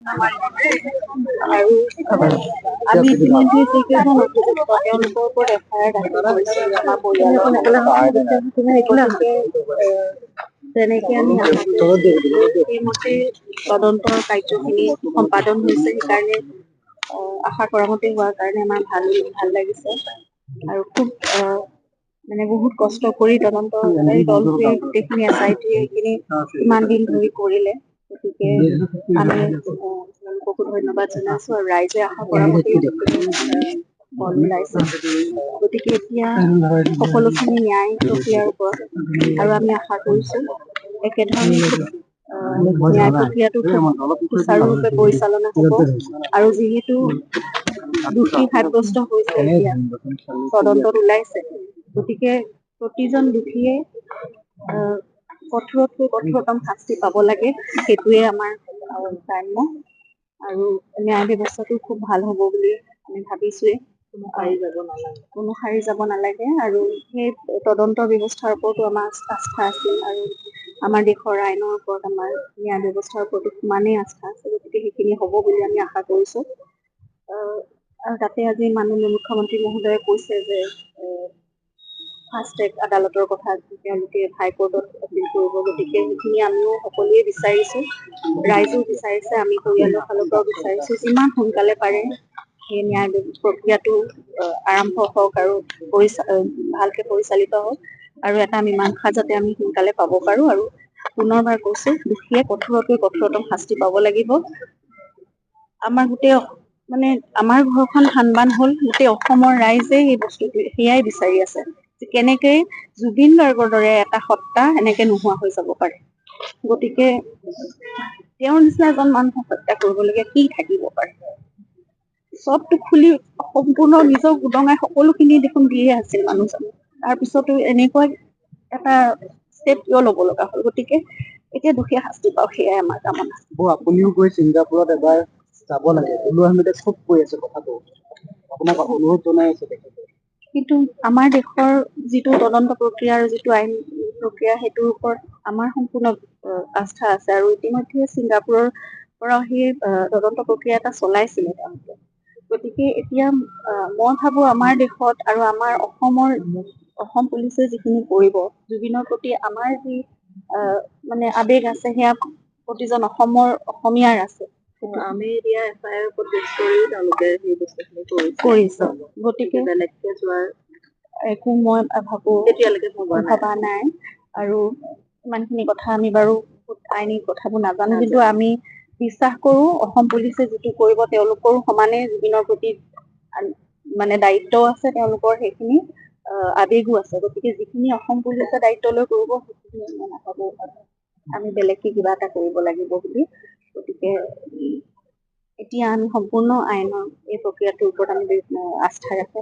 আৰু আমি ইতিমধ্যে যিকেইজন অভিযুক্ত তেওঁলোকৰ ওপৰত এফআইআৰ দাখিল কৰিছো আমাৰ পৰিয়ালৰ তেনেকে আমি আশা কৰিছো সেইমতে তদন্তৰ কাৰ্যখিনি সম্পাদন হৈছে সেইকাৰণে আশা কৰা মতে হোৱাৰ কাৰণে আমাৰ ভাল লাগিছে আৰু খুব মানে বহুত কষ্ট কৰি তদন্তকাৰী দলটোৱে গোটেইখিনি SIT এইখিনি ইমান দিন ধৰি কৰিলে গতিকে আমি তেওঁলোককো ধন্যবাদ জনাইছো আৰু ৰাইজে আশা কৰা মতে ফল ওলাইছে গতিকে এতিয়া সকলোখিনি ন্যায় প্ৰক্ৰিয়াৰ ওপৰত আৰু আমি আশা কৰিছো একেধৰণে ন্যায় প্ৰক্ৰিয়াটো সুচাৰুৰূপে পৰিচালনা হ'ব আৰু যিহেতু দোষী সাব্যস্ত হৈছে এতিয়া তদন্তত ওলাইছে গতিকে প্ৰতিজন দোষীয়ে কঠোৰতকৈ কঠোৰতম শাস্তি পাব লাগে সেইটোৱে আমাৰ কাম্য আৰু ন্যায় ব্যৱস্থাটো খুব ভাল হ'ব বুলি আমি ভাবিছোৱে কোনো সাৰি যাব নালাগে আৰু সেই তদন্ত ব্যৱস্থাৰ ওপৰতো আমাৰ আস্থা আছিল আৰু আমাৰ দেশৰ আইনৰ ওপৰত আমাৰ ন্যায় ব্যৱস্থাৰ ওপৰতো সমানেই আস্থা আছে গতিকে সেইখিনি হ'ব বুলি আমি আশা কৰিছো আৰু তাতে আজি মাননীয় মুখ্যমন্ত্ৰী মহোদয়ে কৈছে যে ফাষ্ট ট্ৰেক আদালতৰ কথা তেওঁলোকে হাইকোৰ্টত আপিল কৰিব গতিকে সেইখিনি আমিও সকলোৱে বিচাৰিছো ৰাইজেও বিচাৰিছে আমি পৰিয়ালৰ ফালৰ পৰাও বিচাৰিছো যিমান সোনকালে পাৰে সেই ন্যায় প্ৰক্ৰিয়াটো আৰম্ভ হওক আৰু ভালকে পৰিচালিত হওক আৰু এটা মীমাংসা যাতে আমি সোনকালে পাব পাৰো আৰু পুনৰবাৰ কৈছো দোষীয়ে কঠোৰতকৈ কঠোৰতম শাস্তি পাব লাগিব আমাৰ গোটেই মানে আমাৰ ঘৰখন থানবান হল গোটেই অসমৰ ৰাইজে এই বস্তুটো সেয়াই বিচাৰি আছে যে কেনেকে জুবিন গাৰ্গৰ দৰে এটা সত্তা এনেকে নোহোৱা হৈ যাব পাৰে গতিকে তেওঁৰ নিচিনা এজন মানুহক হত্যা কৰিবলগীয়া কি থাকিব পাৰে চবটো খুলি সম্পূৰ্ণ নিজক উদঙাই সকলোখিনি দেখোন দিয়ে আছিল মানুহজনে তাৰপিছতো এনেকুৱা এটা ষ্টেপ কিয় ল'ব লগা হ'ল গতিকে এতিয়া দুখীয়া শাস্তি পাওক সেয়াই আমাৰ কামনা আপুনিও গৈ ছিংগাপুৰত এবাৰ যাব লাগে ওলো আহমেদে খুব কৈ আছে কথাটো আপোনাক অনুৰোধ জনাই আছে তেখেতে কিন্তু আমাৰ দেশৰ যিটো তদন্ত প্ৰক্ৰিয়া আৰু যিটো আইন প্ৰক্ৰিয়া সেইটোৰ ওপৰত আমাৰ সম্পূৰ্ণ আস্থা আছে আৰু ইতিমধ্যে ছিংগাপুৰৰ পৰা সেই তদন্ত প্ৰক্ৰিয়া এটা চলাইছিলে তেওঁলোকে গতিকে এতিয়া মই ভাবো আমাৰ দেশত আৰু আমাৰ অসম পুলিচে যিখিনি কৰিব জুবিনৰ প্ৰতি আমাৰ যি মানে আবেগ আছে সেয়া প্ৰতিজন অসমীয়াৰ আছে আমি এতিয়া এফআইআৰ পেছ কৰিও তেওঁলোকে সেই বস্তুখিনি কৰিছে গতিকে বেলেগকে যোৱাৰ একো মই ভাবো এতিয়ালৈকে ভবা নাই আৰু ইমানখিনি কথা আমি বাৰু আইনী কথাবোৰ নাজানো কিন্তু আমি বিশ্বাস কৰো অসম পুলিচে যিটো কৰিব তেওঁলোকৰো সমানে জুবিনৰ প্ৰতি মানে দায়িত্বও আছে তেওঁলোকৰ সেইখিনি আবেগো আছে গতিকে যিখিনি অসম পুলিচে দায়িত্ব লৈ কৰিব সেইখিনি মই নাভাবো আমি বেলেগকে কিবা এটা কৰিব লাগিব বুলি গতিকে এতিয়া আমি সম্পূৰ্ণ আইনৰ এই প্ৰক্ৰিয়াটোৰ ওপৰত আমি আস্থা ৰাখি